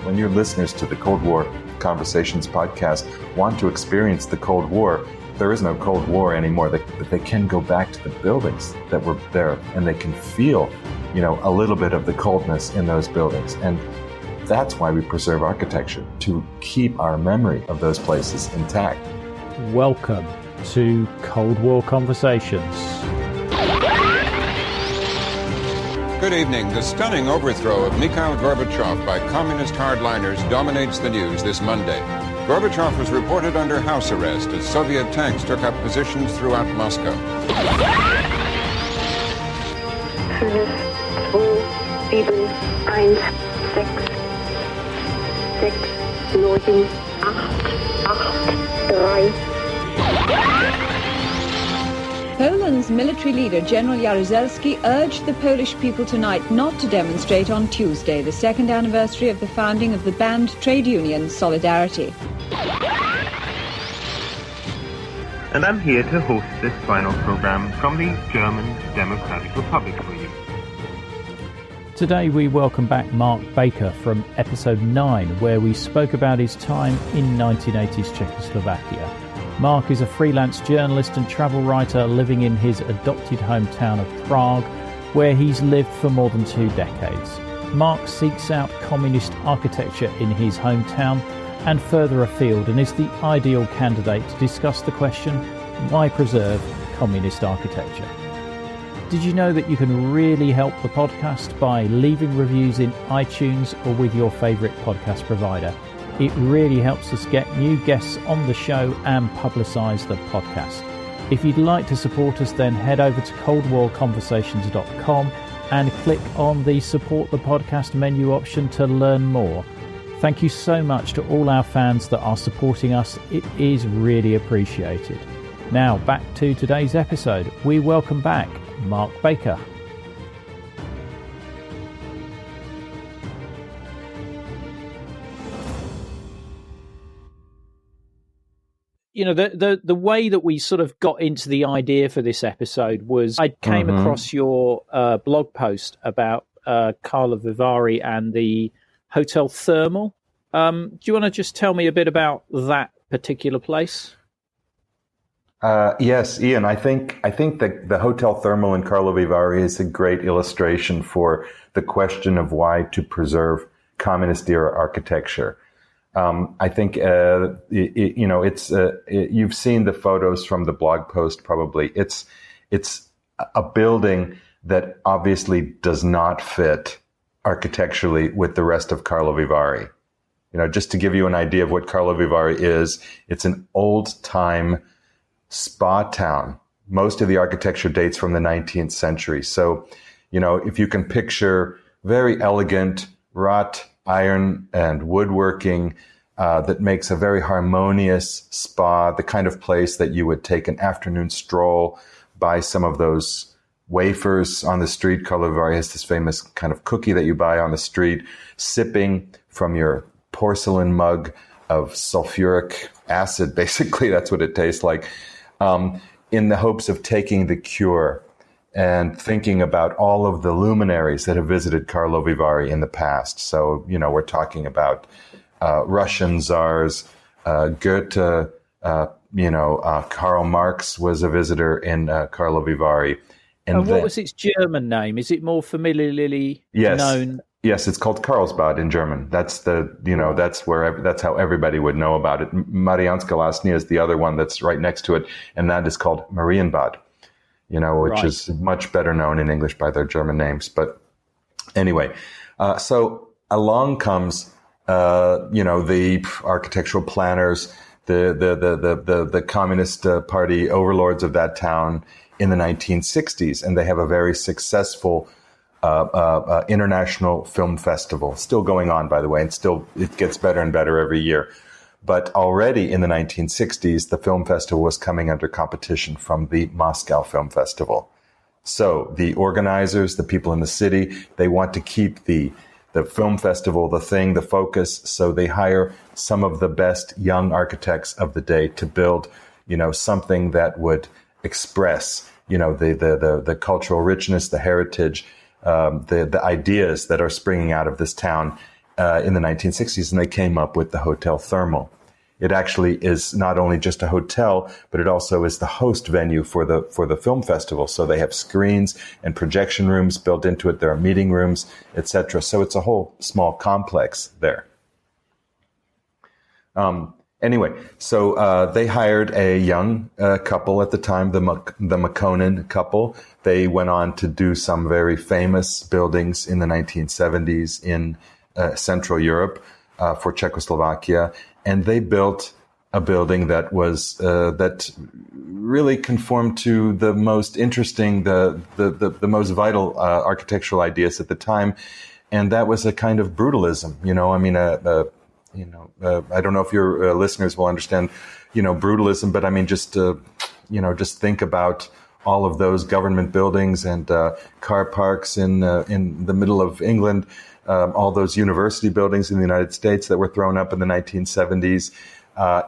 When your listeners to the Cold War Conversations podcast want to experience the Cold War, there is no Cold War anymore. They can go back to the buildings that were there, and they can feel, a little bit of the coldness in those buildings. And that's why we preserve architecture, to keep our memory of those places intact. Welcome to Cold War Conversations. Good evening. The stunning overthrow of Mikhail Gorbachev by communist hardliners dominates the news this Monday. Gorbachev was reported under house arrest as Soviet tanks took up positions throughout Moscow. 5, 4, 7, 1, 6, 6, 9, 8, 3. Poland's military leader, General Jaruzelski, urged the Polish people tonight not to demonstrate on Tuesday, the second anniversary of the founding of the banned trade union Solidarity. And I'm here to host this final program from the German Democratic Republic for you. Today we welcome back Mark Baker from episode 9, where we spoke about his time in 1980s Czechoslovakia. Mark is a freelance journalist and travel writer living in his adopted hometown of Prague, where he's lived for more than 2 decades. Mark seeks out communist architecture in his hometown and further afield, and is the ideal candidate to discuss the question, why preserve communist architecture? Did you know that you can really help the podcast by leaving reviews in iTunes or with your favourite podcast provider? It really helps us get new guests on the show and publicise the podcast. If you'd like to support us, then head over to coldwarconversations.com and click on the Support the Podcast menu option to learn more. Thank you so much to all our fans that are supporting us. It is really appreciated. Now, back to today's episode. We welcome back Mark Baker. The way that we sort of got into the idea for this episode was I came across your blog post about Karlovy Vary and the Hotel Thermal. Do you want to just tell me a bit about that particular place? Yes, Ian. I think that the Hotel Thermal in Karlovy Vary is a great illustration for the question of why to preserve communist era architecture. I think you've seen the photos from the blog post probably. It's a building that obviously does not fit architecturally with the rest of Karlovy Vary. Just to give you an idea of what Karlovy Vary is, it's an old-time spa town. Most of the architecture dates from the 19th century. So, if you can picture very elegant wrought iron and woodworking that makes a very harmonious spa, the kind of place that you would take an afternoon stroll, buy some of those wafers on the street. Karlovy Vary has this famous kind of cookie that you buy on the street, sipping from your porcelain mug of sulfuric acid. Basically, that's what it tastes like, in the hopes of taking the cure and thinking about all of the luminaries that have visited Karlovy Vary in the past. So, we're talking about Russian czars, Goethe, Karl Marx was a visitor in Karlovy Vary. And what was its German name? Is it more familiarly known? Yes, it's called Karlsbad in German. That's that's how everybody would know about it. Mariánska Lázně is the other one that's right next to it, and that is called Marienbad. Which is much better known in English by their German names. But anyway, so along comes, the architectural planners, the Communist Party overlords of that town in the 1960s, and they have a very successful international film festival, still going on, by the way, and still it gets better and better every year. But already in the 1960s, the film festival was coming under competition from the Moscow Film Festival. So the organizers, the people in the city, they want to keep the film festival, the focus. So they hire some of the best young architects of the day to build, something that would express, the cultural richness, the heritage, the ideas that are springing out of this town in the 1960s, and they came up with the Hotel Thermal. It actually is not only just a hotel, but it also is the host venue for the film festival. So they have screens and projection rooms built into it. There are meeting rooms, etc. So it's a whole small complex there. Anyway, so they hired a young couple at the time, the McConan couple. They went on to do some very famous buildings in the 1970s in Central Europe for Czechoslovakia. And they built a building that was that really conformed to the most interesting, the most vital architectural ideas at the time, and that was a kind of brutalism. I mean, I don't know if your listeners will understand, brutalism, but I mean, just think about all of those government buildings and car parks in the middle of England. All those university buildings in the United States that were thrown up in the 1970s.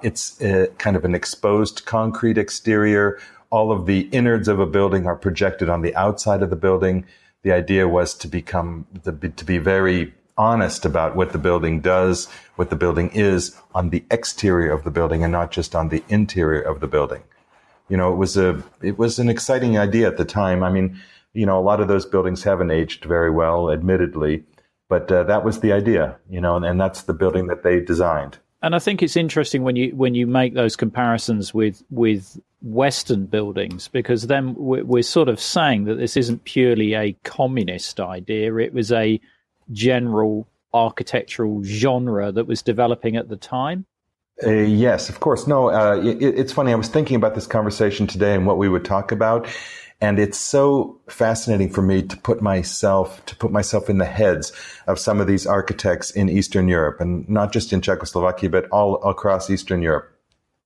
It's kind of an exposed concrete exterior. All of the innards of a building are projected on the outside of the building. The idea was to be very honest about what the building does, what the building is on the exterior of the building and not just on the interior of the building. It was an exciting idea at the time. I mean, a lot of those buildings haven't aged very well, admittedly. But that was the idea, and that's the building that they designed. And I think it's interesting when you make those comparisons with Western buildings, because then we're sort of saying that this isn't purely a communist idea. It was a general architectural genre that was developing at the time. Yes, of course. No, it's funny. I was thinking about this conversation today and what we would talk about. And it's so fascinating for me to put myself in the heads of some of these architects in Eastern Europe, and not just in Czechoslovakia, but all across Eastern Europe.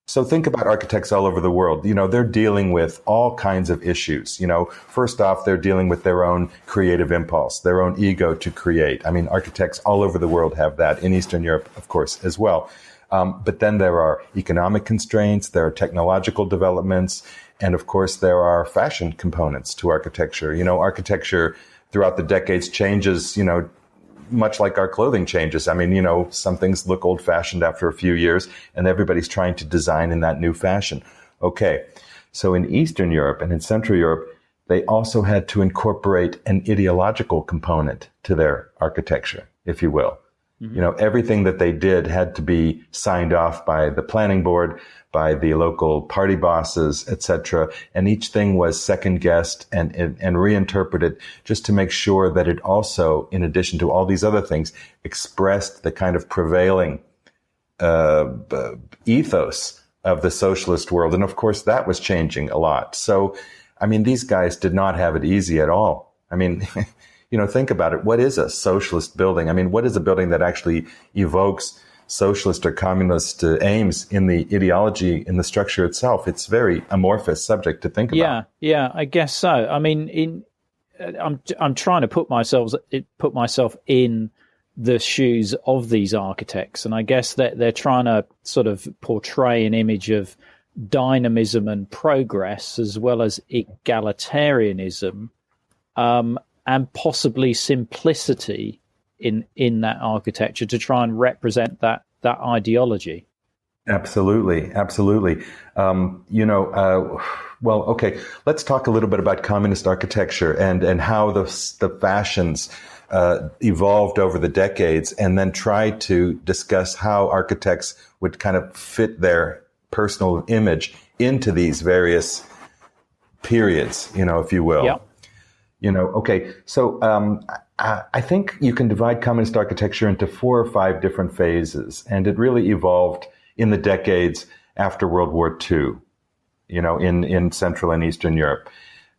So think about architects all over the world. They're dealing with all kinds of issues. First off, they're dealing with their own creative impulse, their own ego to create. I mean, architects all over the world have that, in Eastern Europe, of course, as well. But then there are economic constraints, there are technological developments, and of course there are fashion components to architecture. Architecture throughout the decades changes, much like our clothing changes. I mean, some things look old-fashioned after a few years, and everybody's trying to design in that new fashion. Okay, so in Eastern Europe and in Central Europe, they also had to incorporate an ideological component to their architecture, if you will. Mm-hmm. Everything that they did had to be signed off by the planning board, by the local party bosses, etc. And each thing was second guessed and reinterpreted just to make sure that it also, in addition to all these other things, expressed the kind of prevailing ethos of the socialist world. And of course, that was changing a lot. So, I mean, these guys did not have it easy at all. I mean, think about it. What is a socialist building? I mean, what is a building that actually evokes socialist or communist aims in the ideology, in the structure itself? It's a very amorphous subject to think about. Yeah, I guess so. I mean, I'm trying to put myself in the shoes of these architects, and I guess that they're trying to sort of portray an image of dynamism and progress as well as egalitarianism. And possibly simplicity in that architecture to try and represent that ideology. Absolutely. Well, okay. Let's talk a little bit about communist architecture and how the fashions evolved over the decades, and then try to discuss how architects would kind of fit their personal image into these various periods, if you will. Yeah. Okay, so I think you can divide communist architecture into 4 or 5 different phases, and it really evolved in the decades after World War II, in Central and Eastern Europe.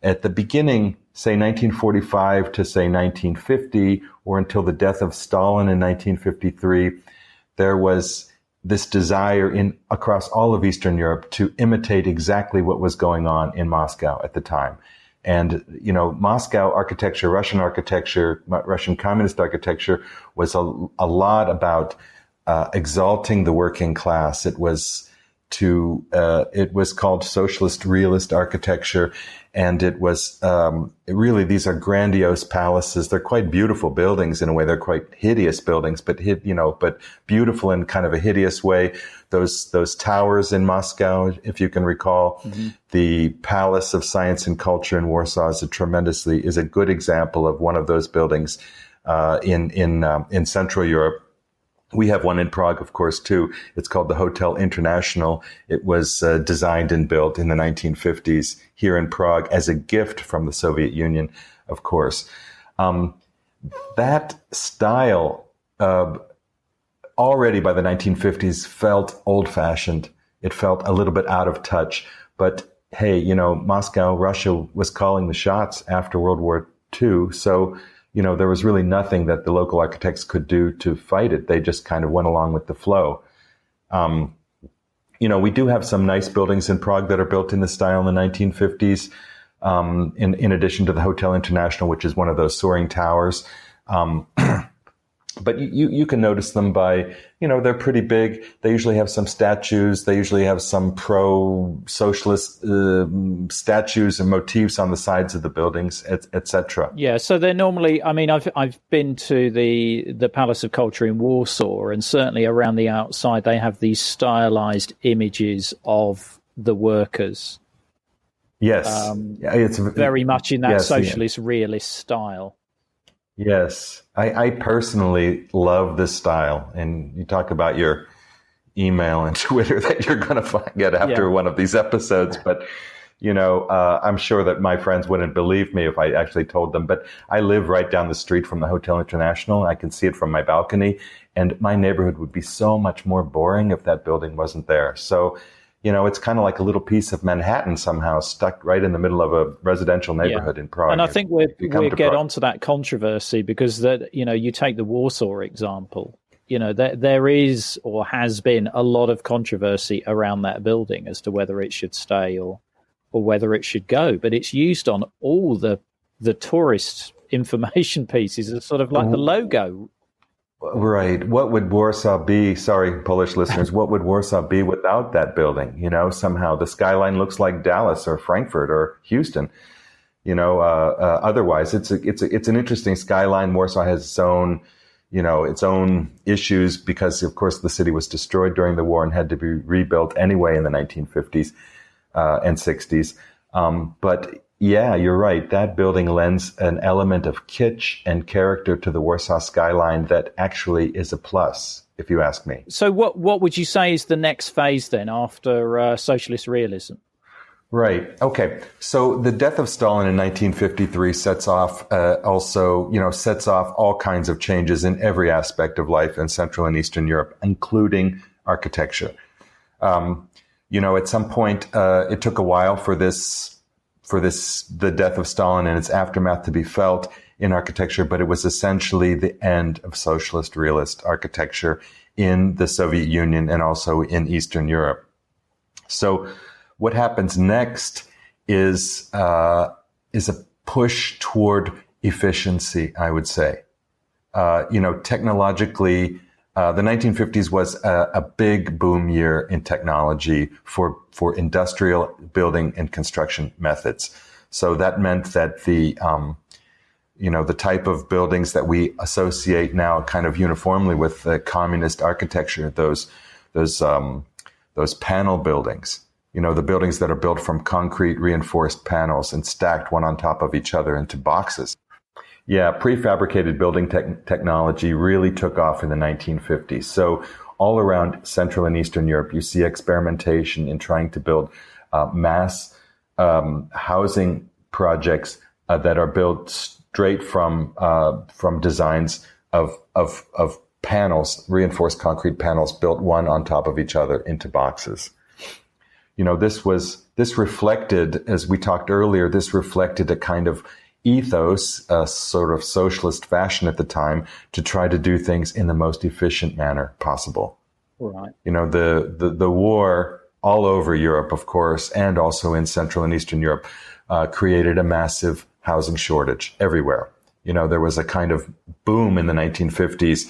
At the beginning, say 1945 to say 1950, or until the death of Stalin in 1953, there was this desire across all of Eastern Europe to imitate exactly what was going on in Moscow at the time. And, Moscow architecture, Russian communist architecture was a lot about exalting the working class. It was it was called socialist realist architecture. And it was, really, these are grandiose palaces. They're quite beautiful buildings in a way. They're quite hideous buildings, but but beautiful in kind of a hideous way. Those towers in Moscow, if you can recall, the Palace of Science and Culture in Warsaw is a good example of one of those buildings, in Central Europe. We have one in Prague, of course, too. It's called the Hotel International. It was designed and built in the 1950s here in Prague as a gift from the Soviet Union, of course. That style already by the 1950s felt old-fashioned. It felt a little bit out of touch. But hey, Moscow, Russia was calling the shots after World War II. So there was really nothing that the local architects could do to fight it. They just kind of went along with the flow. We do have some nice buildings in Prague that are built in this style in the 1950s, in addition to the Hotel International, which is one of those soaring towers. But you can notice them by, they're pretty big. They usually have some statues. They usually have some pro-socialist statues and motifs on the sides of the buildings, etc. Yeah, so they're normally, I've been to the Palace of Culture in Warsaw, and certainly around the outside they have these stylized images of the workers. Yes. It's very much in that socialist realist style. Yes, I personally love this style. And you talk about your email and Twitter that you're going to get after one of these episodes. But, I'm sure that my friends wouldn't believe me if I actually told them. But I live right down the street from the Hotel International. I can see it from my balcony. And my neighborhood would be so much more boring if that building wasn't there. So, it's kind of like a little piece of Manhattan somehow stuck right in the middle of a residential neighborhood in Prague. And I think we'll get onto that controversy because you take the Warsaw example. There is or has been a lot of controversy around that building as to whether it should stay or whether it should go. But it's used on all the tourist information pieces as sort of like the logo. Right. What would Warsaw be? Sorry, Polish listeners. What would Warsaw be without that building? Somehow the skyline looks like Dallas or Frankfurt or Houston. Otherwise, it's an interesting skyline. Warsaw has its own issues because, of course, the city was destroyed during the war and had to be rebuilt anyway in the 1950s and 60s. But yeah, you're right. That building lends an element of kitsch and character to the Warsaw skyline that actually is a plus, if you ask me. So what would you say is the next phase then after socialist realism? Right. Okay. So the death of Stalin in 1953 sets off all kinds of changes in every aspect of life in Central and Eastern Europe, including architecture. At some point, it took a while for the death of Stalin and its aftermath to be felt in architecture, but it was essentially the end of socialist realist architecture in the Soviet Union and also in Eastern Europe. So what happens next is a push toward efficiency, I would say. Technologically, the 1950s was a big boom year in technology for industrial building and construction methods. So that meant that the type of buildings that we associate now kind of uniformly with the communist architecture, those panel buildings, the buildings that are built from concrete reinforced panels and stacked one on top of each other into boxes. Yeah, prefabricated building technology really took off in the 1950s. So all around Central and Eastern Europe, you see experimentation in trying to build mass housing projects that are built straight from designs of panels, reinforced concrete panels built one on top of each other into boxes. This reflected, as we talked earlier, this reflected a kind of ethos, a sort of socialist fashion at the time to try to do things in the most efficient manner possible. Right. The war all over Europe, of course, and also in Central and Eastern Europe, created a massive housing shortage everywhere. There was a kind of boom in the 1950s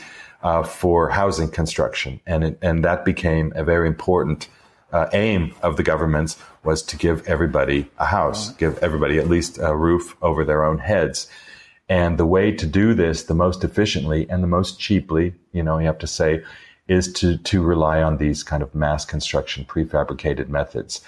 for housing construction, and that became a very important aim of the governments was to give everybody a house, give everybody at least a roof over their own heads. And the way to do this the most efficiently and the most cheaply, you have to say, is to rely on these kind of mass construction prefabricated methods.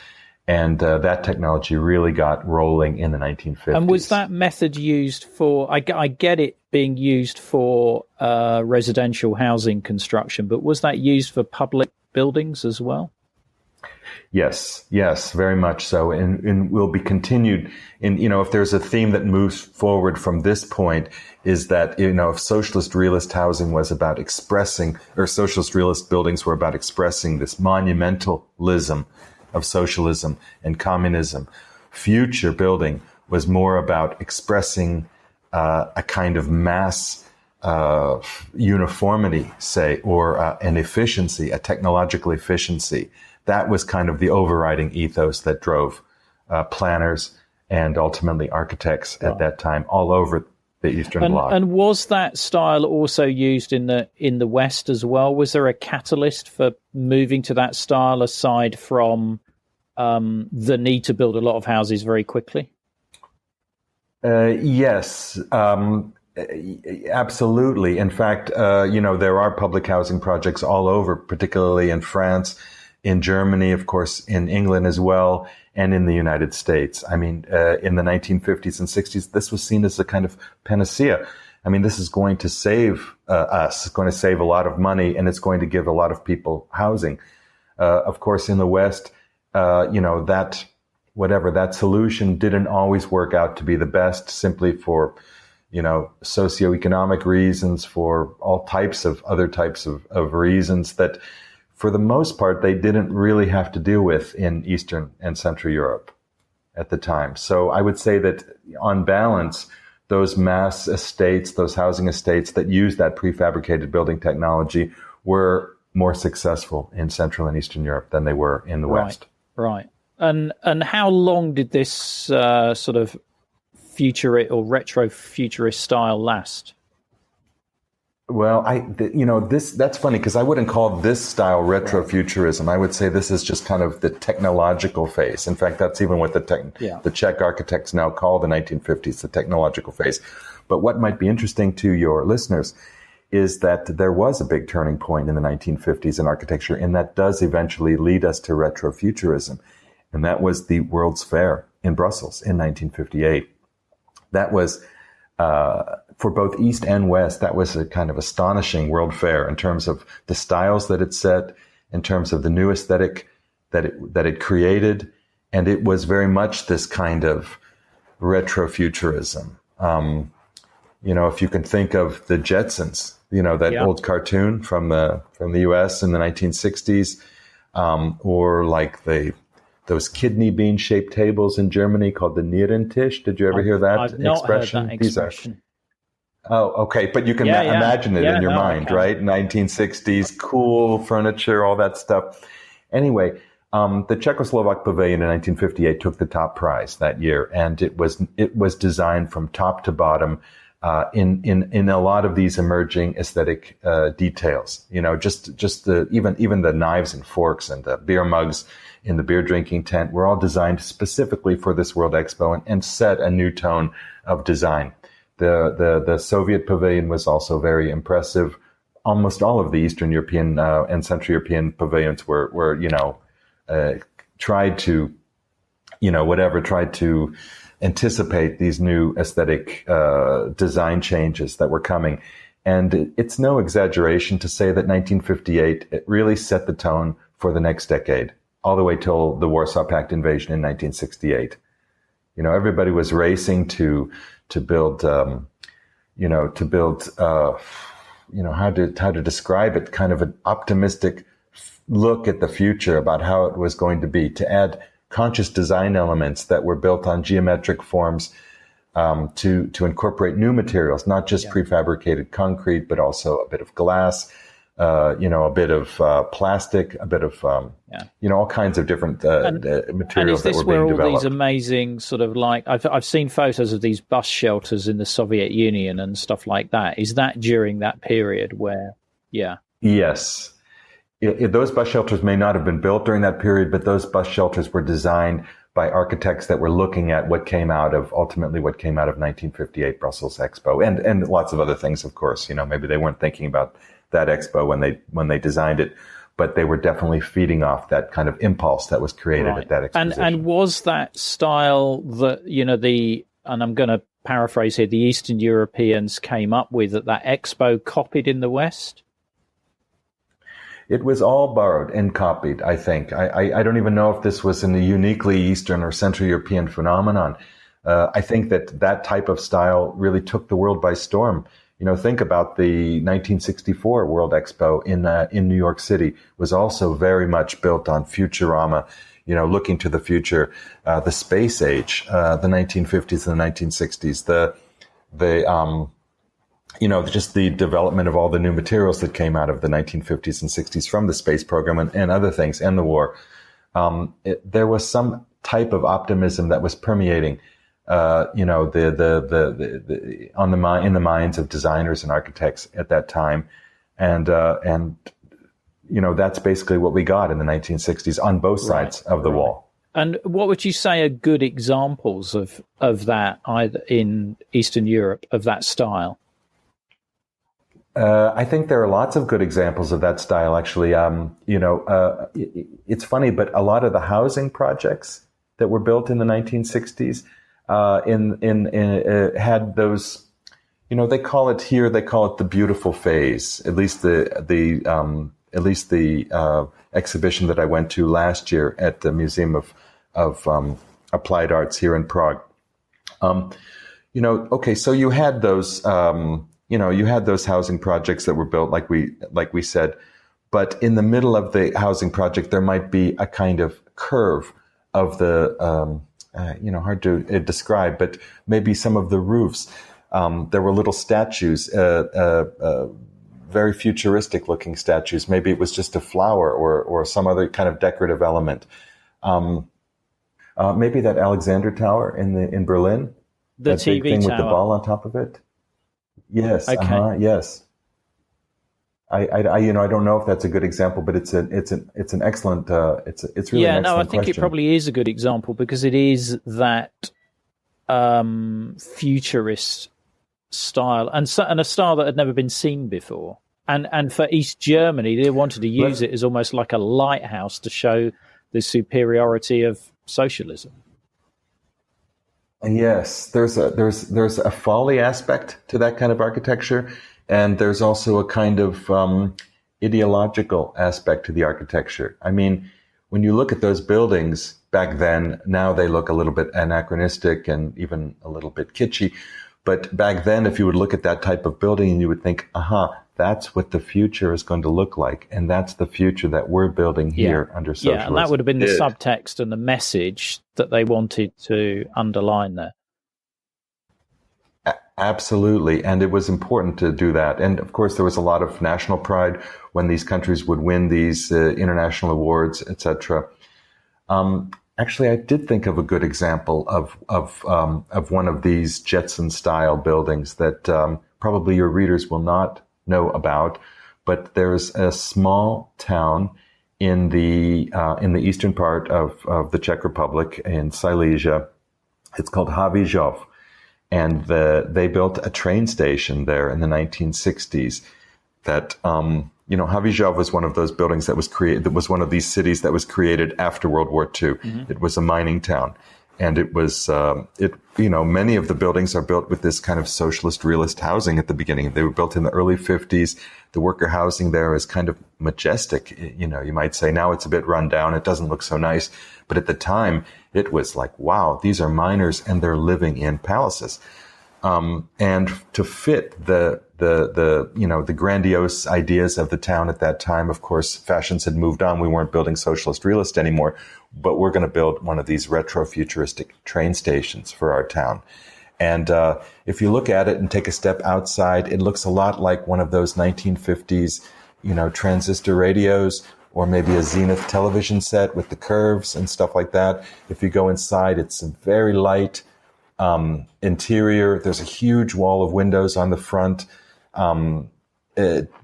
And that technology really got rolling in the 1950s. And was that method used for, I get it being used for residential housing construction, but was that used for public buildings as well? Yes, very much so. And will be continued in, if there's a theme that moves forward from this point, is that, if socialist realist housing was about expressing, or socialist realist buildings were about expressing this monumentalism of socialism and communism, future building was more about expressing a kind of mass uniformity, say, or an efficiency, a technological efficiency. That was kind of the overriding ethos that drove planners and ultimately architects at that time all over the Eastern Bloc. And was that style also used in the West as well? Was there a catalyst for moving to that style aside from the need to build a lot of houses very quickly? Yes, absolutely. In fact, there are public housing projects all over, particularly in France, in Germany, of course, in England as well, and in the United States. I mean, in the 1950s and 60s, this was seen as a kind of panacea. I mean, this is going to save us, it's going to save a lot of money, and it's going to give a lot of people housing. Of course, in the West, that solution didn't always work out to be the best, simply for, socioeconomic reasons, for all types of other types of reasons that, for the most part, they didn't really have to deal with in Eastern and Central Europe at the time. So I would say that on balance, those mass estates, those housing estates that use that prefabricated building technology were more successful in Central and Eastern Europe than they were in the West. Right. And how long did this sort of futurist or retro futurist style last? Well, that's funny because I wouldn't call this style retrofuturism. I would say this is just kind of the technological phase. In fact, that's even what the Czech architects now call the 1950s, the technological phase. But what might be interesting to your listeners is that there was a big turning point in the 1950s in architecture, and that does eventually lead us to retrofuturism. And that was the World's Fair in Brussels in 1958. That was for both East and West, that was a kind of astonishing World Fair in terms of the styles that it set, in terms of the new aesthetic that it created. And it was very much this kind of retrofuturism. If you can think of the Jetsons, that old cartoon from the US in the 1960s, or like those kidney bean shaped tables in Germany called the Nierentisch. Did you ever hear that I've not expression? Heard that expression. Oh, okay. But you can imagine it in your mind, right? 1960s, cool furniture, all that stuff. Anyway, the Czechoslovak Pavilion in 1958 took the top prize that year, and it was designed from top to bottom in a lot of these emerging aesthetic details. Just even the knives and forks and the beer mugs in the beer drinking tent were all designed specifically for this World Expo and set a new tone of design. The Soviet pavilion was also very impressive. Almost all of the Eastern European and Central European pavilions were tried to anticipate these new aesthetic design changes that were coming. And it's no exaggeration to say that 1958, it really set the tone for the next decade, all the way till the Warsaw Pact invasion in 1968. Everybody was racing to build, how to describe it, kind of an optimistic look at the future about how it was going to be, to add conscious design elements that were built on geometric forms, to incorporate new materials, not just prefabricated concrete, but also a bit of glass, a bit of plastic, a bit of, all kinds of different materials that were being developed. And is this where all these amazing sort of I've seen photos of these bus shelters in the Soviet Union and stuff like that. Is that during that period where, Yes. those bus shelters may not have been built during that period, but those bus shelters were designed by architects that were looking at ultimately what came out of 1958 Brussels Expo and lots of other things, of course. Maybe they weren't thinking about that expo when they designed it, but they were definitely feeding off that kind of impulse that was created at that exposition. And was that style that, and I'm going to paraphrase here, the Eastern Europeans came up with at that expo copied in the West? It was all borrowed and copied, I think. I don't even know if this was a uniquely Eastern or Central European phenomenon. I think that type of style really took the world by storm. Think about the 1964 World Expo in New York City was also very much built on Futurama, looking to the future, the space age, the 1950s and the 1960s, just the development of all the new materials that came out of the 1950s and 60s from the space program and other things and the war. There was some type of optimism that was permeating, in the minds of designers and architects at that time, and that's basically what we got in the 1960s on both sides of the wall. And what would you say are good examples of that, either in Eastern Europe, of that style? I think there are lots of good examples of that style, actually. It's funny, but a lot of the housing projects that were built in the 1960s had those, they call it the beautiful phase. At least the exhibition that I went to last year at the Museum of Applied Arts here in Prague. So you had those. You had those housing projects that were built, like we said, but in the middle of the housing project, there might be a kind of curve of the, hard to describe, but maybe some of the roofs. There were little statues, very futuristic looking statues. Maybe it was just a flower or some other kind of decorative element. Maybe that Alexander Tower in Berlin, the that TV big thing tower with the ball on top of it. Yes. Okay. Yes. I don't know if that's a good example, but it's an excellent. It's really an excellent I think question. it probably is a good example because it is that futurist style and a style that had never been seen before. And for East Germany, they wanted to use it as almost like a lighthouse to show the superiority of socialism. Yes, there's a folly aspect to that kind of architecture, and there's also a kind of ideological aspect to the architecture. I mean, when you look at those buildings back then, now they look a little bit anachronistic and even a little bit kitschy. But back then, if you would look at that type of building, you would think, that's what the future is going to look like. And that's the future that we're building here under socialism. Yeah, and that would have been the subtext and the message that they wanted to underline there. Absolutely. And it was important to do that. And of course, there was a lot of national pride when these countries would win these international awards, etc. Actually, I did think of a good example of one of these Jetson-style buildings that probably your readers will not know about, but there's a small town in the eastern part of the Czech Republic in Silesia. It's called Havířov, and they built a train station there in the 1960s. That Havířov was one of those buildings that was created. That was one of these cities that was created after World War II. Mm-hmm. It was a mining town, and it was many of the buildings are built with this kind of socialist realist housing at the beginning. They were built in the early 50s. The worker housing there is kind of majestic. You might say now it's a bit run down. It doesn't look so nice, but at the time it was like, wow, these are miners and they're living in palaces. And to fit the grandiose ideas of the town at that time, of course, fashions had moved on. We weren't building socialist realist anymore, but we're going to build one of these retro futuristic train stations for our town. And if you look at it and take a step outside, it looks a lot like one of those 1950s, transistor radios, or maybe a Zenith television set with the curves and stuff like that. If you go inside, it's a very light interior. There's a huge wall of windows on the front.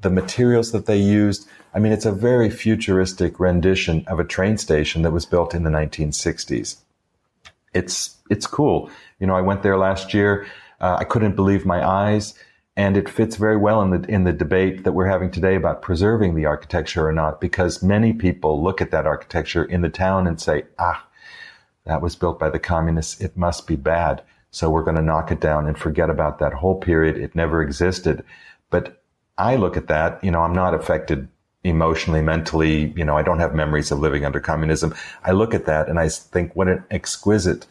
the materials that they used. I mean, it's a very futuristic rendition of a train station that was built in the 1960s. It's cool. I went there last year. I couldn't believe my eyes, and it fits very well in the debate that we're having today about preserving the architecture or not, because many people look at that architecture in the town and say, that was built by the communists. It must be bad. So we're going to knock it down and forget about that whole period. It never existed. But I look at that, I'm not affected emotionally, mentally, I don't have memories of living under communism. I look at that and I think what an exquisite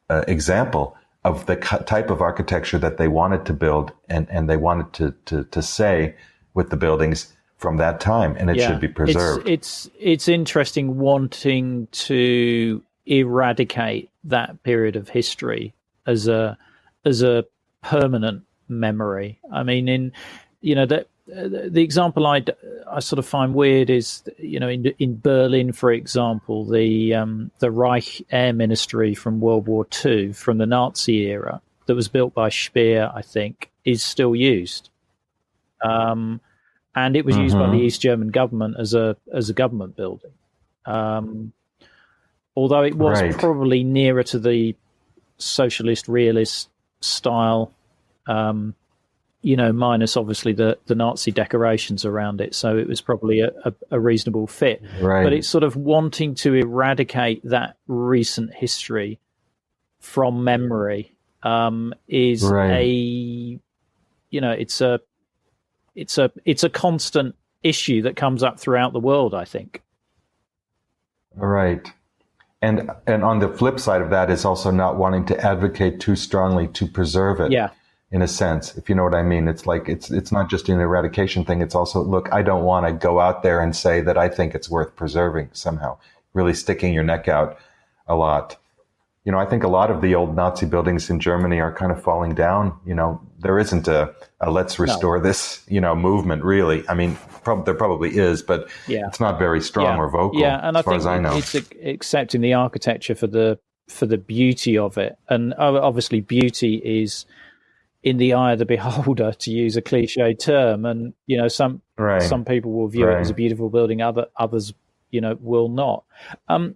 example of the type of architecture that they wanted to build and they wanted to say with the buildings from that time, and it should be preserved. It's interesting wanting to eradicate that period of history as a permanent memory. I mean, the example I sort of find weird is, in Berlin, for example, the Reich Air Ministry from World War II, from the Nazi era, that was built by Speer, I think, is still used. And it was used by the East German government as a government building. Although it was probably nearer to the socialist realist style, minus obviously the Nazi decorations around it. So it was probably a reasonable fit. Right. But it's sort of wanting to eradicate that recent history from memory is it's a constant issue that comes up throughout the world, I think. Right. And on the flip side of that is also not wanting to advocate too strongly to preserve it. Yeah. In a sense, if you know what I mean. It's like, it's not just an eradication thing. It's also, look, I don't want to go out there and say that I think it's worth preserving somehow, really sticking your neck out a lot. I think a lot of the old Nazi buildings in Germany are kind of falling down. There isn't a let's restore this, movement really. I mean, there probably is, but it's not very strong or vocal and as far as I know. It's accepting the architecture for the beauty of it. And obviously beauty is in the eye of the beholder, to use a cliche term. And, some people will view it as a beautiful building, others, will not.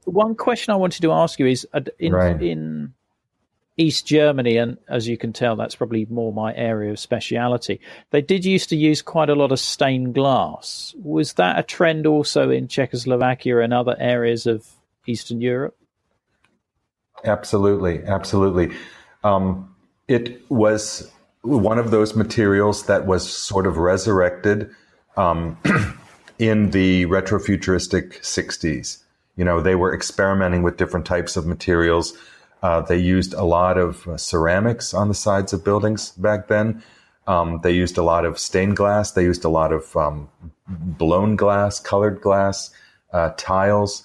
One question I wanted to ask you is in East Germany, and as you can tell, that's probably more my area of speciality, they did used to use quite a lot of stained glass. Was that a trend also in Czechoslovakia and other areas of Eastern Europe? Absolutely. It was one of those materials that was sort of resurrected in the retrofuturistic 60s. They were experimenting with different types of materials. They used a lot of ceramics on the sides of buildings back then. They used a lot of stained glass. They used a lot of blown glass, colored glass, tiles.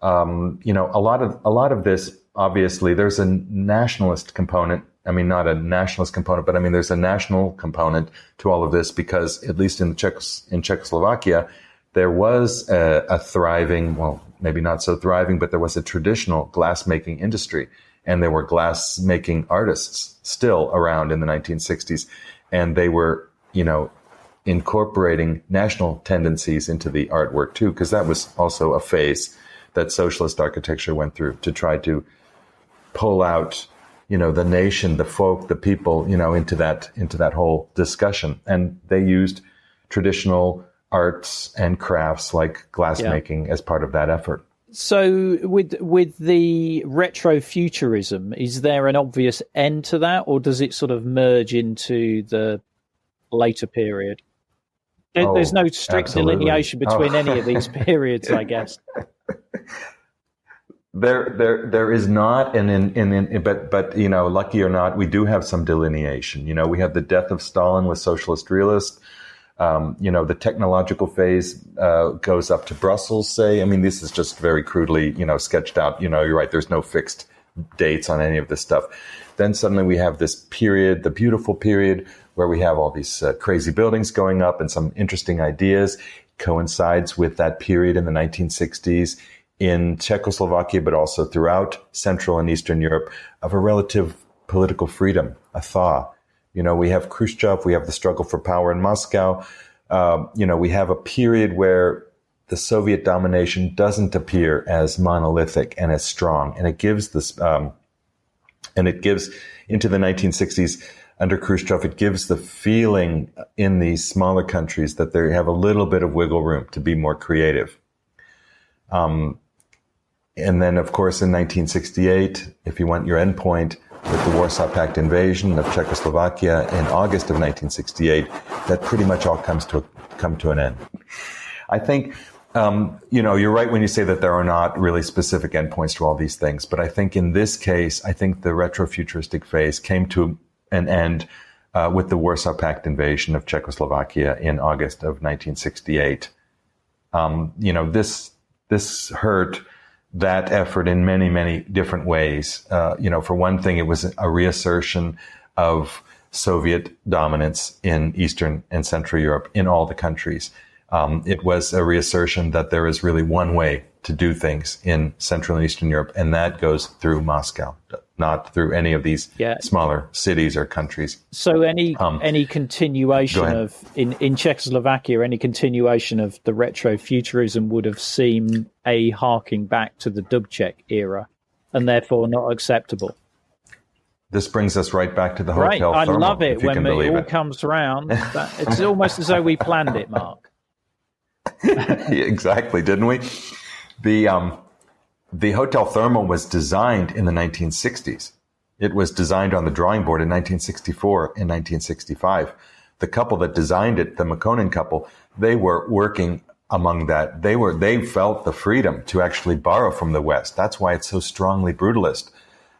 A lot of this, obviously, there's a nationalist component. I mean, not a nationalist component, but I mean, there's a national component to all of this because, at least in Czechoslovakia, there was a thriving, well, maybe not so thriving, but there was a traditional glass-making industry. And there were glass-making artists still around in the 1960s. And they were, incorporating national tendencies into the artwork, too, because that was also a phase that socialist architecture went through to try to pull out the nation, the folk, the people, into that whole discussion. And they used traditional arts and crafts like glassmaking as part of that effort. So with the retrofuturism, is there an obvious end to that, or does it sort of merge into the later period? There's no strict delineation between any of these periods, I guess. There is not, but lucky or not, we do have some delineation. We have the death of Stalin with socialist realist. The technological phase goes up to Brussels, say. I mean, this is just very crudely, sketched out. You're right. There's no fixed dates on any of this stuff. Then suddenly we have this period, the beautiful period, where we have all these crazy buildings going up and some interesting ideas. Coincides with that period in the 1960s. In Czechoslovakia, but also throughout Central and Eastern Europe, of a relative political freedom, a thaw. We have Khrushchev, we have the struggle for power in Moscow. we have a period where the Soviet domination doesn't appear as monolithic and as strong, and it gives this, into the 1960s under Khrushchev, it gives the feeling in these smaller countries that they have a little bit of wiggle room to be more creative. And then, of course, in 1968, if you want your endpoint, with the Warsaw Pact invasion of Czechoslovakia in August of 1968, that pretty much all come to an end. I think, you're right when you say that there are not really specific endpoints to all these things, but I think in this case, I think the retrofuturistic phase came to an end with the Warsaw Pact invasion of Czechoslovakia in August of 1968. This hurt that effort in many, many different ways. For one thing, it was a reassertion of Soviet dominance in Eastern and Central Europe in all the countries. It was a reassertion that there is really one way to do things in Central and Eastern Europe, and that goes through Moscow, not through any of these smaller cities or countries. So any continuation of, in Czechoslovakia, any continuation of the retrofuturism would have seemed a harking back to the Dubček era, and therefore not acceptable. This brings us right back to the Hotel Thermal. I love it when it all comes around. It's almost as though we planned it, Mark. Exactly, didn't we? The Hotel Thermal was designed in the 1960s. It was designed on the drawing board in 1964 and 1965. The couple that designed it, the Makonnen couple, they were working among that. They felt the freedom to actually borrow from the West. That's why it's so strongly brutalist.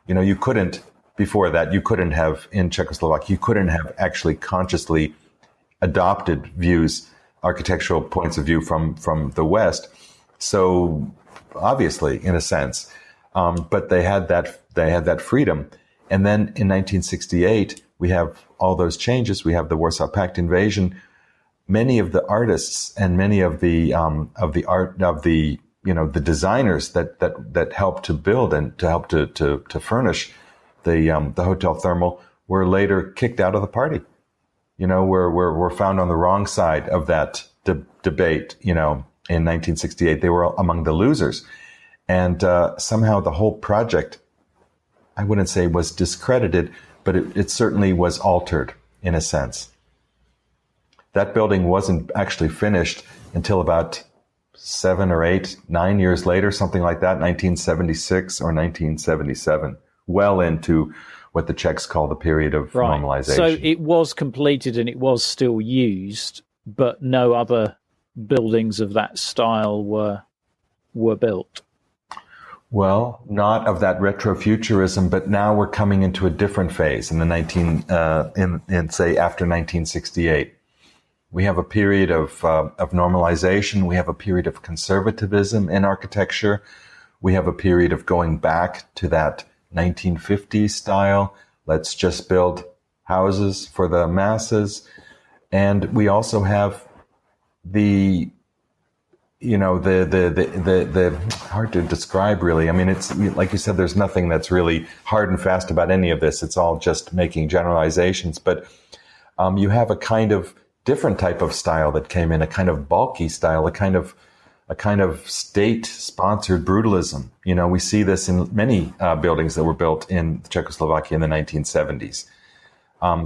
You couldn't, before that, you couldn't have, in Czechoslovakia, you couldn't have actually consciously adopted views, architectural points of view from the West. So obviously, in a sense, but they had that freedom. And then in 1968, we have all those changes. We have the Warsaw Pact invasion. Many of the artists and many of the designers that helped to build and to help to furnish the Hotel Thermal were later kicked out of the party. Were found on the wrong side of that debate. In 1968, they were among the losers. And somehow the whole project, I wouldn't say was discredited, but it certainly was altered in a sense. That building wasn't actually finished until about 7 or 8, 9 years later, something like that, 1976 or 1977, well into what the Czechs call the period of normalization. So it was completed and it was still used, but no other buildings of that style were built. Well, not of that retrofuturism, but now we're coming into a different phase in the say after 1968. We have a period of normalization. We have a period of conservatism in architecture. We have a period of going back to that 1950s style. Let's just build houses for the masses. And we also have the hard to describe really. I mean, it's like you said, there's nothing that's really hard and fast about any of this. It's all just making generalizations. But you have a kind of different type of style that came in, a kind of bulky style, a kind of state-sponsored brutalism. We see this in many buildings that were built in Czechoslovakia in the 1970s.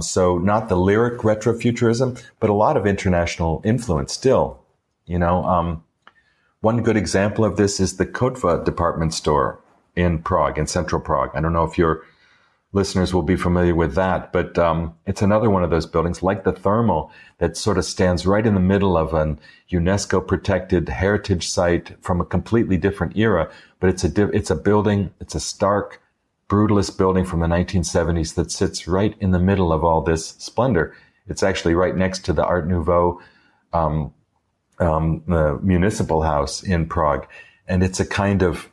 So not the lyric retrofuturism, but a lot of international influence still. One good example of this is the Kotva department store in Prague, in central Prague. I don't know if your listeners will be familiar with that, but it's another one of those buildings like the Thermal that sort of stands right in the middle of an UNESCO-protected heritage site from a completely different era. But it's a building, it's a stark, brutalist building from the 1970s that sits right in the middle of all this splendor. It's actually right next to the Art Nouveau the municipal house in Prague. And it's a kind of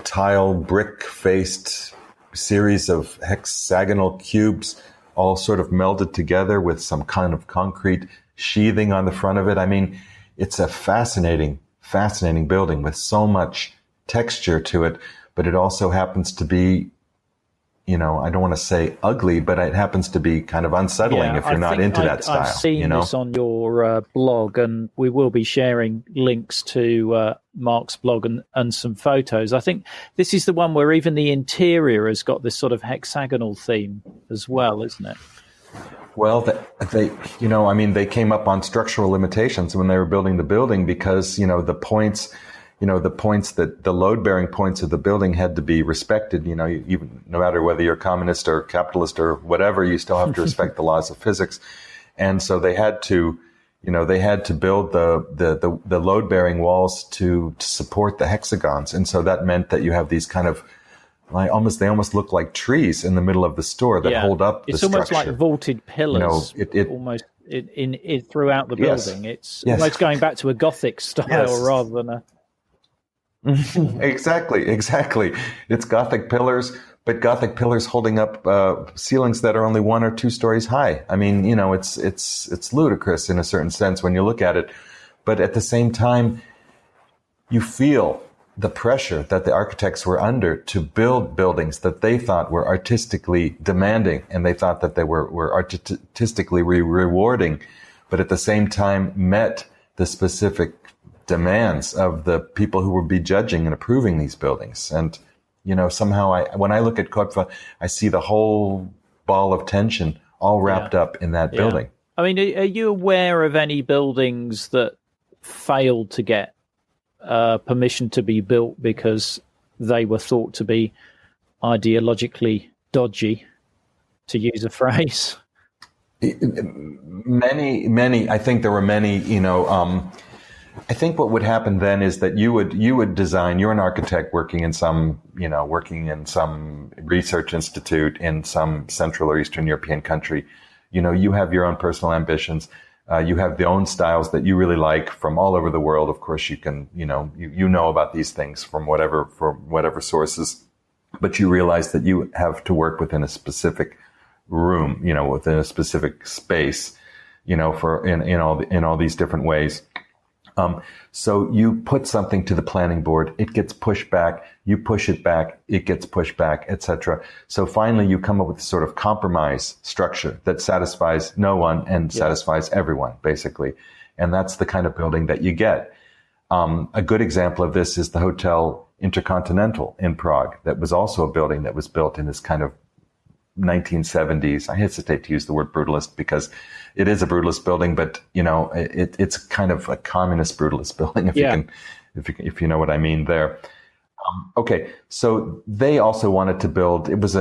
tile brick-faced series of hexagonal cubes all sort of melded together with some kind of concrete sheathing on the front of it. I mean, it's a fascinating building with so much texture to it, but it also happens to be I don't want to say ugly, but it happens to be kind of unsettling if you're not into that style. I've seen this on your blog, and we will be sharing links to Mark's blog and some photos. I think this is the one where even the interior has got this sort of hexagonal theme as well, isn't it? Well, they came up on structural limitations when they were building the building because, the points that the load-bearing points of the building had to be respected. Even no matter whether you're communist or capitalist or whatever, you still have to respect the laws of physics. And so they had to build the load-bearing walls to support the hexagons. And so that meant that you have these kind of they almost look like trees in the middle of the store that hold up the structure. It's almost like vaulted pillars, almost in throughout the building. It's almost going back to a Gothic style rather than a... Exactly. It's Gothic pillars, but Gothic pillars holding up ceilings that are only 1 or 2 stories high. I mean, it's ludicrous in a certain sense when you look at it, but at the same time, you feel the pressure that the architects were under to build buildings that they thought were artistically demanding, and they thought that they were artistically rewarding, but at the same time met the specific demands of the people who would be judging and approving these buildings. And, somehow when I look at Kopfa, I see the whole ball of tension all wrapped up in that building. I mean, are you aware of any buildings that failed to get permission to be built because they were thought to be ideologically dodgy, to use a phrase? Many. I think there were many. I think what would happen then is that you would design. You're an architect working in some research institute in some Central or Eastern European country. You have your own personal ambitions. You have the own styles that you really like from all over the world. Of course, you can, you know about these things from whatever sources, but you realize that you have to work within a specific room, within a specific space, for in all these different ways. So you put something to the planning board, it gets pushed back, you push it back, it gets pushed back, etc. So finally you come up with a sort of compromise structure that satisfies no one and satisfies everyone, basically. And that's the kind of building that you get. A good example of this is the Hotel Intercontinental in Prague. That was also a building that was built in this kind of 1970s. I hesitate to use the word brutalist because it is a brutalist building, but it's kind of a communist brutalist building, if you know what I mean there. Okay, so they also wanted to build. It was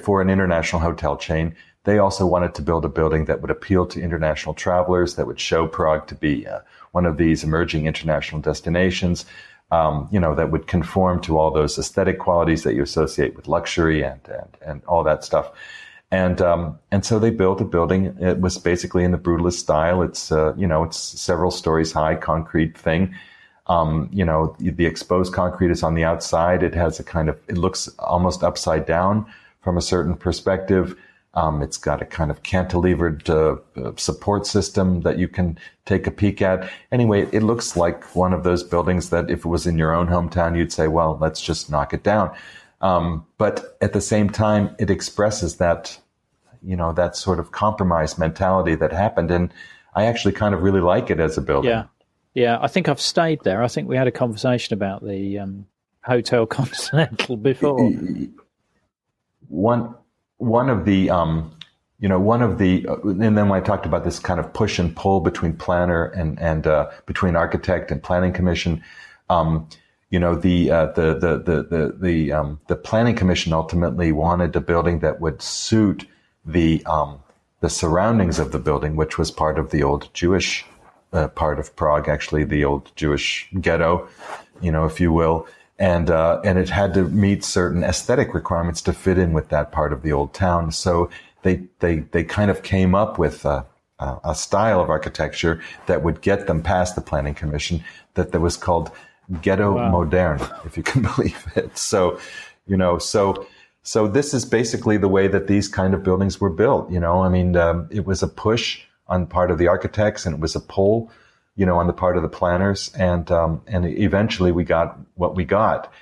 for an international hotel chain. They also wanted to build a building that would appeal to international travelers, that would show Prague to be one of these emerging international destinations. That would conform to all those aesthetic qualities that you associate with luxury and all that stuff. And so they built a building. It was basically in the brutalist style. It's, it's several stories high, concrete thing. The exposed concrete is on the outside. It has it looks almost upside down from a certain perspective. It's got a kind of cantilevered support system that you can take a peek at. Anyway, it looks like one of those buildings that if it was in your own hometown, you'd say, well, let's just knock it down. But at the same time, it expresses that, that sort of compromise mentality that happened. And I actually kind of really like it as a building. Yeah, I think I've stayed there. I think we had a conversation about the Hotel Continental before. One of the, and then when I talked about this kind of push and pull between planner and between architect and planning commission, the planning commission ultimately wanted a building that would suit the surroundings of the building, which was part of the old Jewish part of Prague, actually the old Jewish ghetto, if you will. And it had to meet certain aesthetic requirements to fit in with that part of the old town. So they kind of came up with a style of architecture that would get them past the planning commission that was called ghetto moderne, if you can believe it. So, so this is basically the way that these kind of buildings were built. It was a push on part of the architects and it was a pull, on the part of the planners, and eventually we got what we got.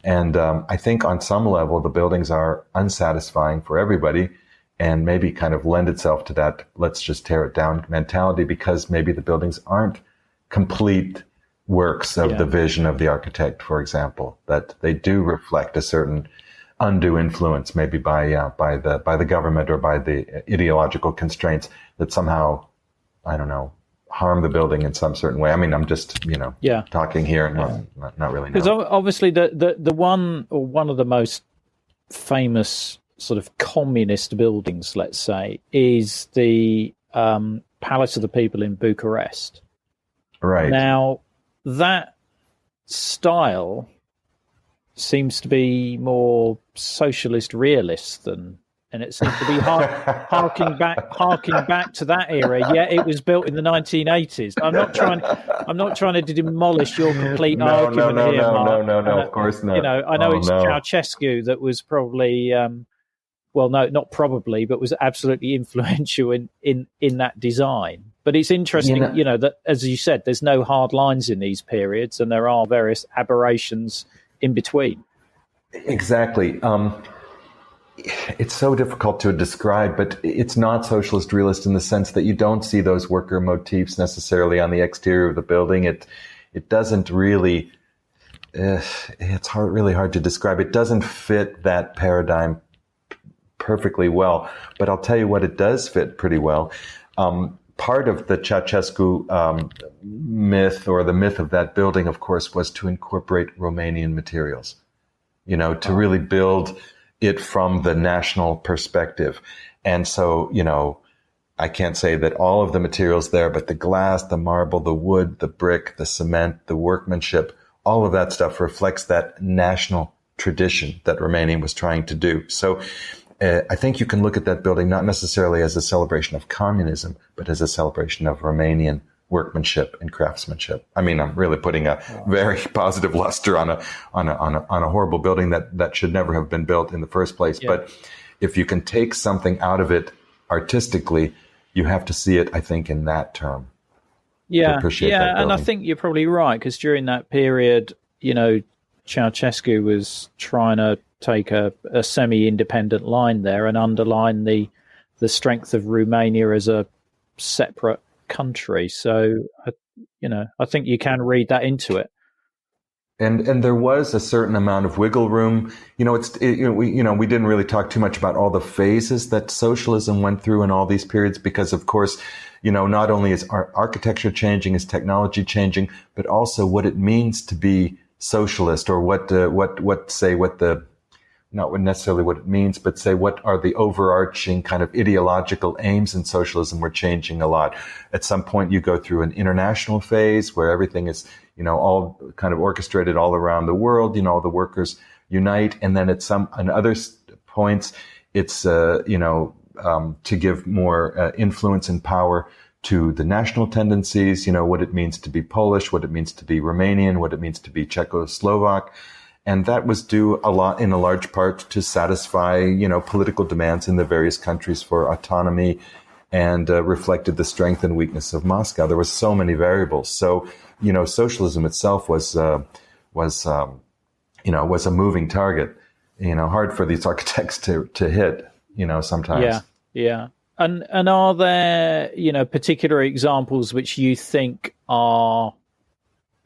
And I think on some level, the buildings are unsatisfying for everybody and maybe kind of lend itself to that let's just tear it down mentality, because maybe the buildings aren't complete works of the vision of the architect, for example, that they do reflect a certain undue influence, maybe by the government or by the ideological constraints that somehow, I don't know, harm the building in some certain way. I mean, I'm just, talking here and not really. Because obviously the one of the most famous sort of communist buildings, let's say, is the Palace of the People in Bucharest. Right. Now, that style seems to be more socialist realist and it seems to be harking back to that era. Yet it was built in the 1980s. I'm not trying to demolish your complete argument here, Mark. No, of course not. I know it's Ceausescu that was probably, not probably, but was absolutely influential in that design. But it's interesting, that, as you said, there's no hard lines in these periods, and there are various aberrations in between. Exactly. It's so difficult to describe, but it's not socialist realist in the sense that you don't see those worker motifs necessarily on the exterior of the building. It doesn't really, it's really hard to describe. It doesn't fit that paradigm perfectly well, but I'll tell you what it does fit pretty well. Part of the Ceausescu myth, or the myth of that building, of course, was to incorporate Romanian materials, to really build it from the national perspective. And so, I can't say that all of the materials there, but the glass, the marble, the wood, the brick, the cement, the workmanship, all of that stuff reflects that national tradition that Romania was trying to do. So I think you can look at that building not necessarily as a celebration of communism, but as a celebration of Romanian workmanship and craftsmanship. I mean, I'm really putting a very positive luster on a horrible building that should never have been built in the first place. Yeah. But if you can take something out of it artistically, you have to see it, I think, in that term. Yeah, and I think you're probably right, because during that period, Ceausescu was trying to take a semi-independent line there and underline the strength of Romania as a separate country. So, I think you can read that into it. And there was a certain amount of wiggle room. We didn't really talk too much about all the phases that socialism went through in all these periods, because, of course, not only is our architecture changing, is technology changing, but also what it means to be socialist, or not necessarily what it means, but say what are the overarching kind of ideological aims in socialism were changing a lot. At some point, you go through an international phase where everything is, all kind of orchestrated all around the world. All the workers unite, and then at other points, it's to give more influence and power to the national tendencies. What it means to be Polish, what it means to be Romanian, what it means to be Czechoslovak. And that was due in a large part to satisfy, political demands in the various countries for autonomy, and reflected the strength and weakness of Moscow. There were so many variables. So, socialism itself was a moving target. Hard for these architects to hit. Sometimes. Yeah. And are there, particular examples which you think are,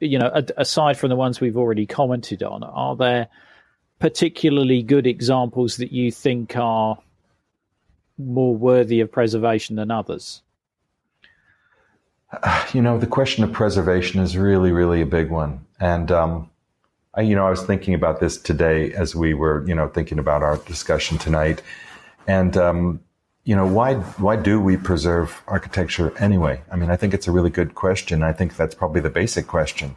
aside from the ones we've already commented on, are there particularly good examples that you think are more worthy of preservation than others? The question of preservation is really, really a big one. And, I was thinking about this today as we were, thinking about our discussion tonight. And, why do we preserve architecture anyway? I mean, I think it's a really good question. I think that's probably the basic question.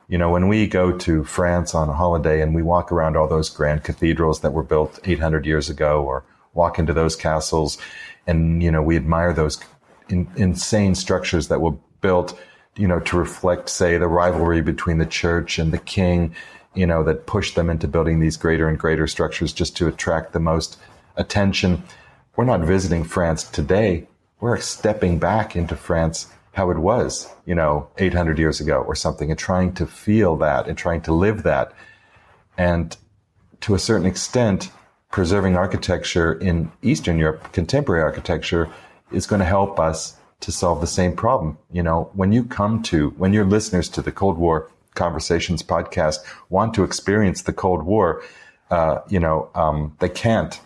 When we go to France on a holiday and we walk around all those grand cathedrals that were built 800 years ago, or walk into those castles, and, we admire those insane structures that were built, to reflect, say, the rivalry between the church and the king, that pushed them into building these greater and greater structures just to attract the most attention. We're not visiting France today. We're stepping back into France how it was, 800 years ago or something, and trying to feel that and trying to live that. And to a certain extent, preserving architecture in Eastern Europe, contemporary architecture, is going to help us to solve the same problem. You know, when your listeners to the Cold War Conversations podcast want to experience the Cold War, they can't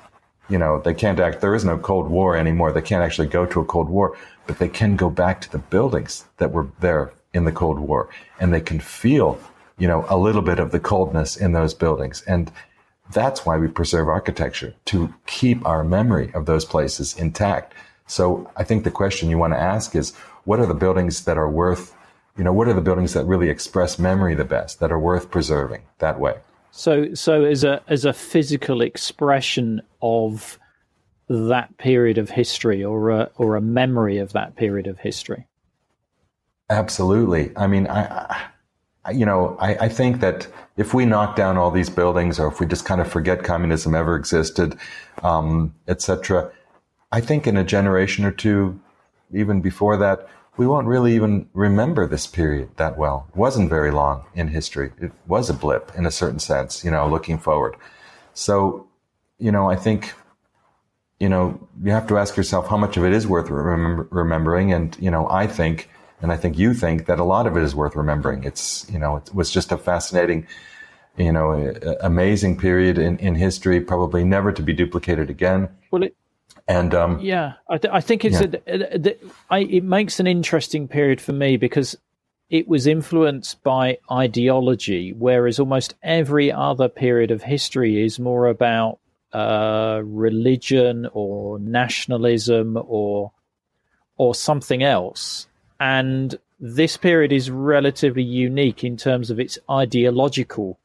act. There is no Cold War anymore. They can't actually go to a Cold War, but they can go back to the buildings that were there in the Cold War, and they can feel, a little bit of the coldness in those buildings. And that's why we preserve architecture, to keep our memory of those places intact. So I think the question you want to ask is, what are the buildings that are worth, what are the buildings that really express memory the best, that are worth preserving that way? So as a physical expression of that period of history, or a memory of that period of history. Absolutely. I mean, I think that if we knock down all these buildings, or if we just kind of forget communism ever existed, etc., I think in a generation or two, even before that, we won't really even remember this period that well. It wasn't very long in history. It was a blip in a certain sense, looking forward. So, I think, you have to ask yourself how much of it is worth remembering. And, I think you think that a lot of it is worth remembering. It's, it was just a fascinating, amazing period in history, probably never to be duplicated again. Well, I think it makes an interesting period for me, because it was influenced by ideology, whereas almost every other period of history is more about religion or nationalism or something else. And this period is relatively unique in terms of its ideological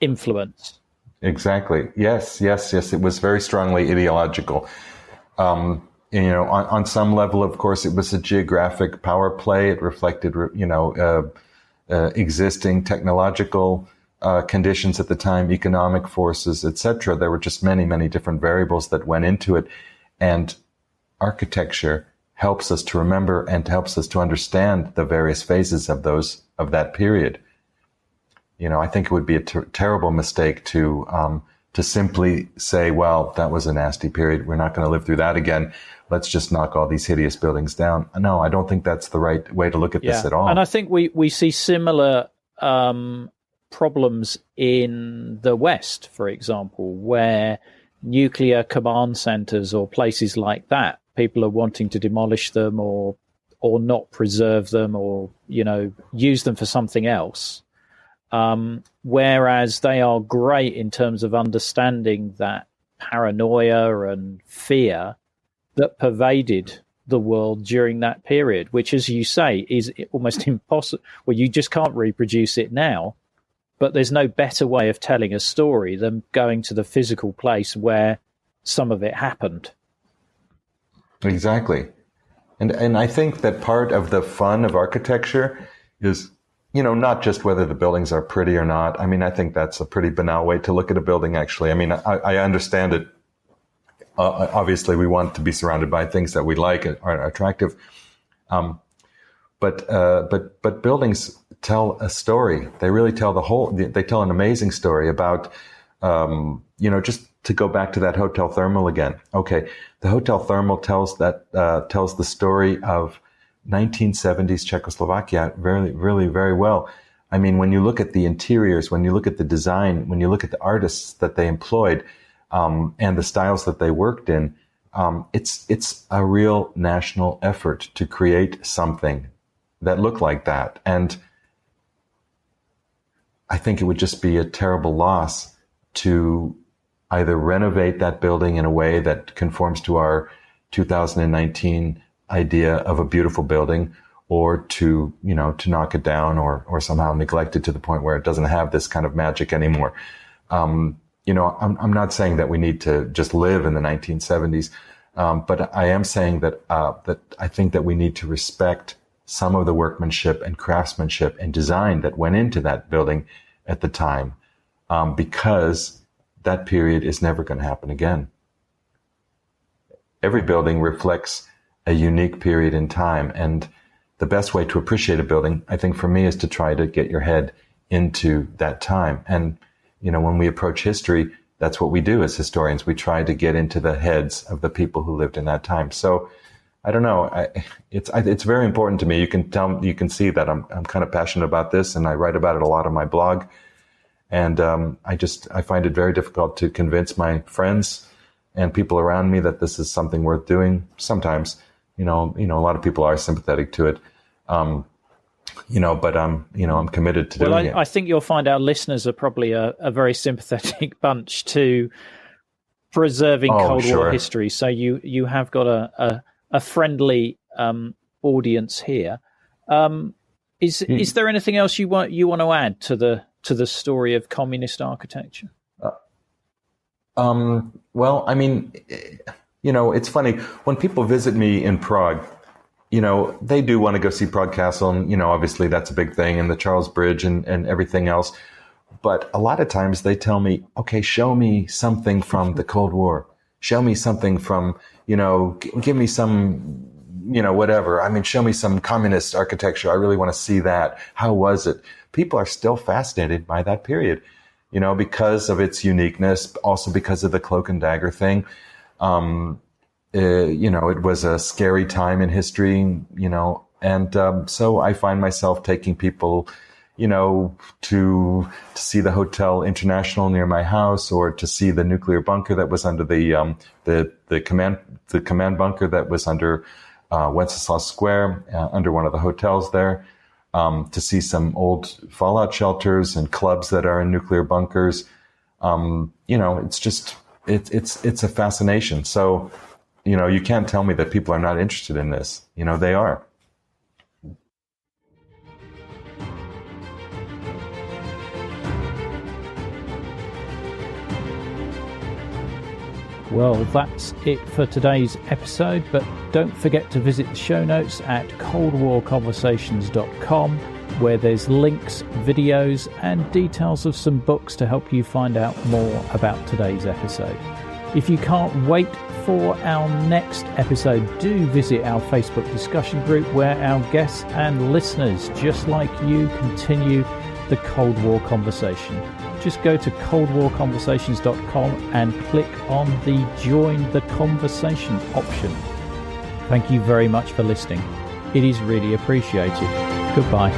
influence. Exactly. Yes. It was very strongly ideological. On some level, of course, it was a geographic power play. It reflected, existing technological conditions at the time, economic forces, etc. There were just many, many different variables that went into it. And architecture helps us to remember and helps us to understand the various phases of that period. I think it would be a terrible mistake to simply say, well, that was a nasty period. We're not going to live through that again. Let's just knock all these hideous buildings down. No, I don't think that's the right way to look at this at all. And I think we see similar problems in the West, for example, where nuclear command centers or places like that, people are wanting to demolish them or not preserve them, or, use them for something else. Whereas they are great in terms of understanding that paranoia and fear that pervaded the world during that period, which, as you say, is almost impossible. Well, you just can't reproduce it now, but there's no better way of telling a story than going to the physical place where some of it happened. Exactly. And I think that part of the fun of architecture is, not just whether the buildings are pretty or not. I mean, I think that's a pretty banal way to look at a building, actually. I mean, I understand it. Obviously, we want to be surrounded by things that we like and are attractive. But buildings tell a story. They really tell they tell an amazing story about, just to go back to that Hotel Thermal again. Okay. The Hotel Thermal tells the story of 1970s Czechoslovakia really, really very well. I mean, when you look at the interiors, when you look at the design, when you look at the artists that they employed, and the styles that they worked in, it's a real national effort to create something that looked like that. And I think it would just be a terrible loss to either renovate that building in a way that conforms to our 2019 idea of a beautiful building, or to knock it down or somehow neglect it to the point where it doesn't have this kind of magic anymore. I'm not saying that we need to just live in the 1970s, but I am saying that I think that we need to respect some of the workmanship and craftsmanship and design that went into that building at the time, because that period is never going to happen again. Every building reflects a unique period in time, and the best way to appreciate a building, I think for me, is to try to get your head into that time. And when we approach history, that's what we do as historians. We try to get into the heads of the people who lived in that time. So I don't know. It's very important to me. You can see that I'm kind of passionate about this, and I write about it a lot on my blog. And I find it very difficult to convince my friends and people around me that this is something worth doing. Sometimes, a lot of people are sympathetic to it. But I'm committed to doing it. I think you'll find our listeners are probably a very sympathetic bunch to preserving Cold War history. So you have got a friendly audience here. Is there anything else you want to add to the story of communist architecture? Well, I mean, it's funny when people visit me in Prague. They do want to go see Prague Castle, and, obviously that's a big thing, and the Charles Bridge and everything else. But a lot of times they tell me, okay, show me something from the Cold War. Show me something from, give me some, whatever. I mean, show me some communist architecture. I really want to see that. How was it? People are still fascinated by that period, because of its uniqueness, also because of the cloak and dagger thing. It was a scary time in history, and so I find myself taking people, to see the Hotel International near my house, or to see the nuclear bunker that was under the command bunker that was under Wenceslas Square, under one of the hotels there, to see some old fallout shelters and clubs that are in nuclear bunkers. It's just it's a fascination. So. You can't tell me that people are not interested in this. They are. Well, that's it for today's episode, but don't forget to visit the show notes at coldwarconversations.com, where there's links, videos, and details of some books to help you find out more about today's episode. If you can't wait for our next episode, do visit our Facebook discussion group, where our guests and listeners, just like you, continue the Cold War conversation. Just go to coldwarconversations.com and click on the Join the Conversation option. Thank you very much for listening. It is really appreciated. Goodbye.